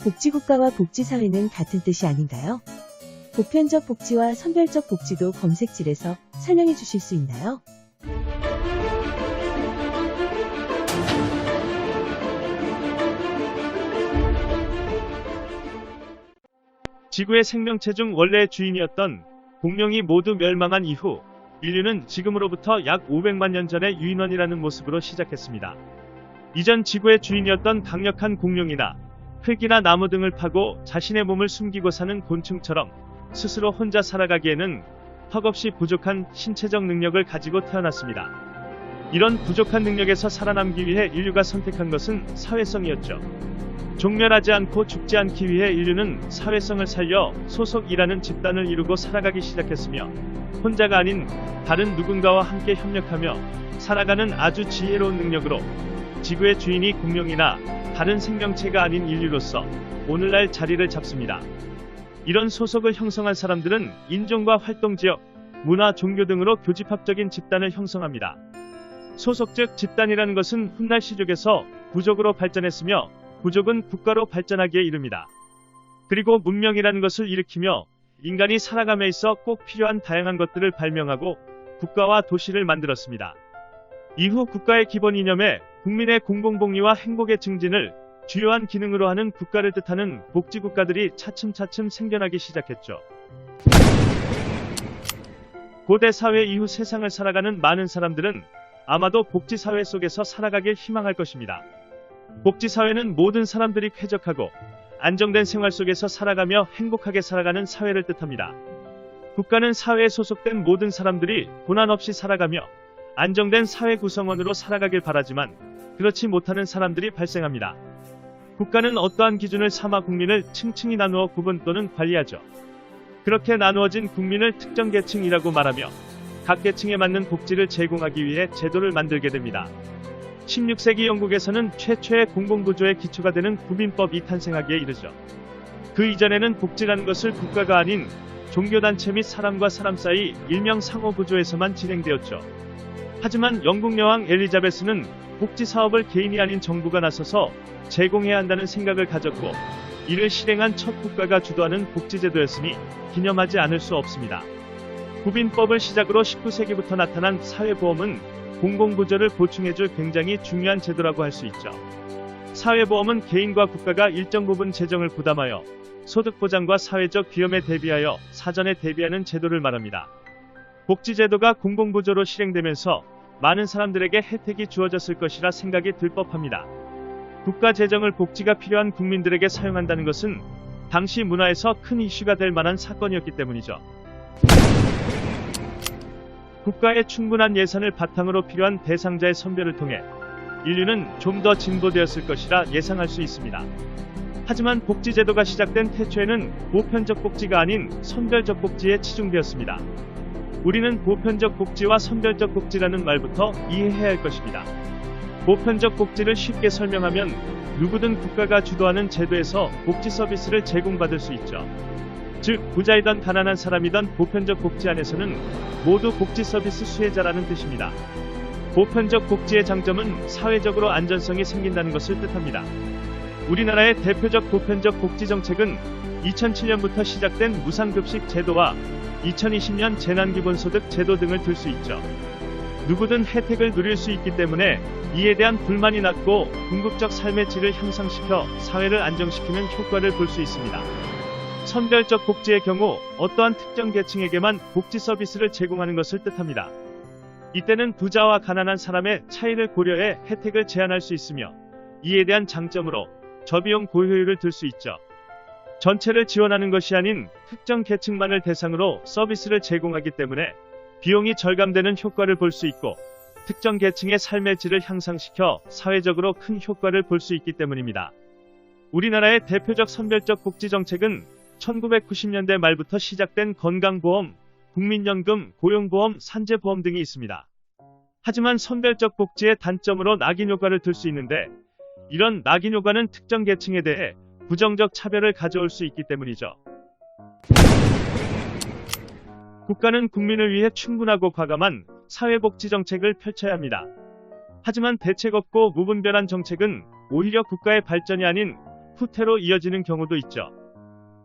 복지국가와 복지사회는 같은 뜻이 아닌가요? 보편적 복지와 선별적 복지도 검색질에서 설명해 주실 수 있나요? 지구의 생명체 중 원래의 주인이었던 공룡이 모두 멸망한 이후 인류는 지금으로부터 약 500만 년 전에 유인원이라는 모습으로 시작했습니다. 이전 지구의 주인이었던 강력한 공룡이나 흙이나 나무 등을 파고 자신의 몸을 숨기고 사는 곤충처럼 스스로 혼자 살아가기에는 턱없이 부족한 신체적 능력을 가지고 태어났습니다. 이런 부족한 능력에서 살아남기 위해 인류가 선택한 것은 사회성이었죠. 종멸하지 않고 죽지 않기 위해 인류는 사회성을 살려 소속이라는 집단을 이루고 살아가기 시작했으며 혼자가 아닌 다른 누군가와 함께 협력하며 살아가는 아주 지혜로운 능력으로 지구의 주인이 공룡이나 다른 생명체가 아닌 인류로서 오늘날 자리를 잡습니다. 이런 소속을 형성한 사람들은 인종과 활동지역, 문화, 종교 등으로 교집합적인 집단을 형성합니다. 소속 즉 집단이라는 것은 훗날 시족에서 부족으로 발전했으며 부족은 국가로 발전하기에 이릅니다. 그리고 문명이라는 것을 일으키며 인간이 살아감에 있어 꼭 필요한 다양한 것들을 발명하고 국가와 도시를 만들었습니다. 이후 국가의 기본 이념에 국민의 공공복리와 행복의 증진을 주요한 기능으로 하는 국가를 뜻하는 복지국가들이 차츰차츰 생겨나기 시작했죠. 고대 사회 이후 세상을 살아가는 많은 사람들은 아마도 복지사회 속에서 살아가길 희망할 것입니다. 복지사회는 모든 사람들이 쾌적하고 안정된 생활 속에서 살아가며 행복하게 살아가는 사회를 뜻합니다. 국가는 사회에 소속된 모든 사람들이 고난 없이 살아가며 안정된 사회 구성원으로 살아가길 바라지만 그렇지 못하는 사람들이 발생합니다. 국가는 어떠한 기준을 삼아 국민을 층층이 나누어 구분 또는 관리하죠. 그렇게 나누어진 국민을 특정 계층이라고 말하며 각 계층에 맞는 복지를 제공하기 위해 제도를 만들게 됩니다. 16세기 영국에서는 최초의 공공구조의 기초가 되는 국민법이 탄생하기에 이르죠. 그 이전에는 복지라는 것을 국가가 아닌 종교단체 및 사람과 사람 사이 일명 상호구조에서만 진행되었죠. 하지만 영국 여왕 엘리자베스는 복지사업을 개인이 아닌 정부가 나서서 제공해야 한다는 생각을 가졌고 이를 실행한 첫 국가가 주도하는 복지제도였으니 기념하지 않을 수 없습니다. 국민법을 시작으로 19세기부터 나타난 사회보험은 공공구조를 보충해줄 굉장히 중요한 제도라고 할 수 있죠. 사회보험은 개인과 국가가 일정 부분 재정을 부담하여 소득보장과 사회적 위험에 대비하여 사전에 대비하는 제도를 말합니다. 복지제도가 공공구조로 실행되면서 많은 사람들에게 혜택이 주어졌을 것이라 생각이 들 법합니다. 국가 재정을 복지가 필요한 국민들에게 사용한다는 것은 당시 문화에서 큰 이슈가 될 만한 사건이었기 때문이죠. 국가의 충분한 예산을 바탕으로 필요한 대상자의 선별을 통해 인류는 좀 더 진보되었을 것이라 예상할 수 있습니다. 하지만 복지제도가 시작된 태초에는 보편적 복지가 아닌 선별적 복지에 치중되었습니다. 우리는 보편적 복지와 선별적 복지라는 말부터 이해해야 할 것입니다. 보편적 복지를 쉽게 설명하면 누구든 국가가 주도하는 제도에서 복지 서비스를 제공받을 수 있죠. 즉, 부자이던 가난한 사람이던 보편적 복지 안에서는 모두 복지 서비스 수혜자라는 뜻입니다. 보편적 복지의 장점은 사회적으로 안전성이 생긴다는 것을 뜻합니다. 우리나라의 대표적 보편적 복지 정책은 2007년부터 시작된 무상급식 제도와 2020년 재난기본소득 제도 등을 들 수 있죠. 누구든 혜택을 누릴 수 있기 때문에 이에 대한 불만이 낮고 궁극적 삶의 질을 향상시켜 사회를 안정시키는 효과를 볼 수 있습니다. 선별적 복지의 경우 어떠한 특정 계층에게만 복지 서비스를 제공하는 것을 뜻합니다. 이때는 부자와 가난한 사람의 차이를 고려해 혜택을 제한할 수 있으며 이에 대한 장점으로 저비용 고효율을 들 수 있죠. 전체를 지원하는 것이 아닌 특정 계층만을 대상으로 서비스를 제공하기 때문에 비용이 절감되는 효과를 볼 수 있고 특정 계층의 삶의 질을 향상시켜 사회적으로 큰 효과를 볼 수 있기 때문입니다. 우리나라의 대표적 선별적 복지 정책은 1990년대 말부터 시작된 건강보험, 국민연금, 고용보험, 산재보험 등이 있습니다. 하지만 선별적 복지의 단점으로 낙인 효과를 들 수 있는데 이런 낙인 효과는 특정 계층에 대해 부정적 차별을 가져올 수 있기 때문이죠. 국가는 국민을 위해 충분하고 과감한 사회복지 정책을 펼쳐야 합니다. 하지만 대책 없고 무분별한 정책은 오히려 국가의 발전이 아닌 후퇴로 이어지는 경우도 있죠.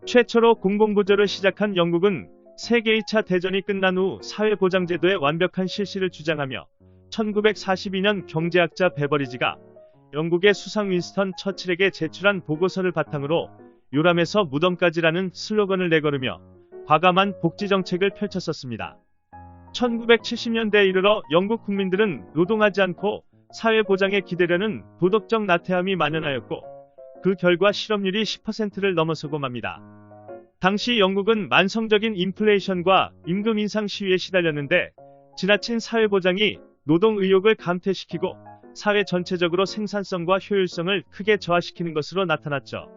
최초로 공공구조를 시작한 영국은 세계 2차 대전이 끝난 후 사회보장제도의 완벽한 실시를 주장하며 1942년 경제학자 베버리지가 영국의 수상 윈스턴 처칠에게 제출한 보고서를 바탕으로 요람에서 무덤까지라는 슬로건을 내걸으며 과감한 복지정책을 펼쳤었습니다. 1970년대에 이르러 영국 국민들은 노동하지 않고 사회보장에 기대려는 도덕적 나태함이 만연하였고 그 결과 실업률이 10%를 넘어서고 맙니다. 당시 영국은 만성적인 인플레이션과 임금 인상 시위에 시달렸는데 지나친 사회보장이 노동 의욕을 감퇴시키고 사회 전체적으로 생산성과 효율성을 크게 저하시키는 것으로 나타났죠.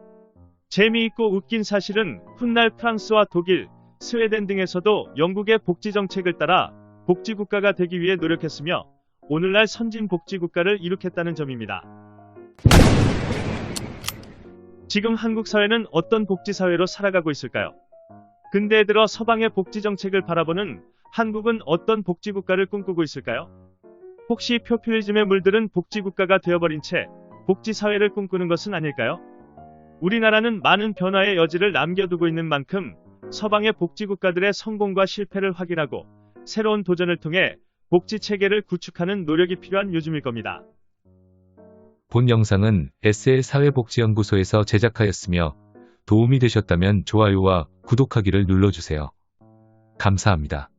재미있고 웃긴 사실은 훗날 프랑스와 독일, 스웨덴 등에서도 영국의 복지정책을 따라 복지국가가 되기 위해 노력했으며 오늘날 선진복지국가를 이룩했다는 점입니다. 지금 한국 사회는 어떤 복지사회로 살아가고 있을까요? 근대에 들어 서방의 복지정책을 바라보는 한국은 어떤 복지국가를 꿈꾸고 있을까요? 혹시 포퓰리즘에 물들은 복지국가가 되어버린 채 복지사회를 꿈꾸는 것은 아닐까요? 우리나라는 많은 변화의 여지를 남겨두고 있는 만큼 서방의 복지국가들의 성공과 실패를 확인하고 새로운 도전을 통해 복지체계를 구축하는 노력이 필요한 요즘일 겁니다. 본 영상은 SL 사회복지연구소에서 제작하였으며 도움이 되셨다면 좋아요와 구독하기를 눌러주세요. 감사합니다.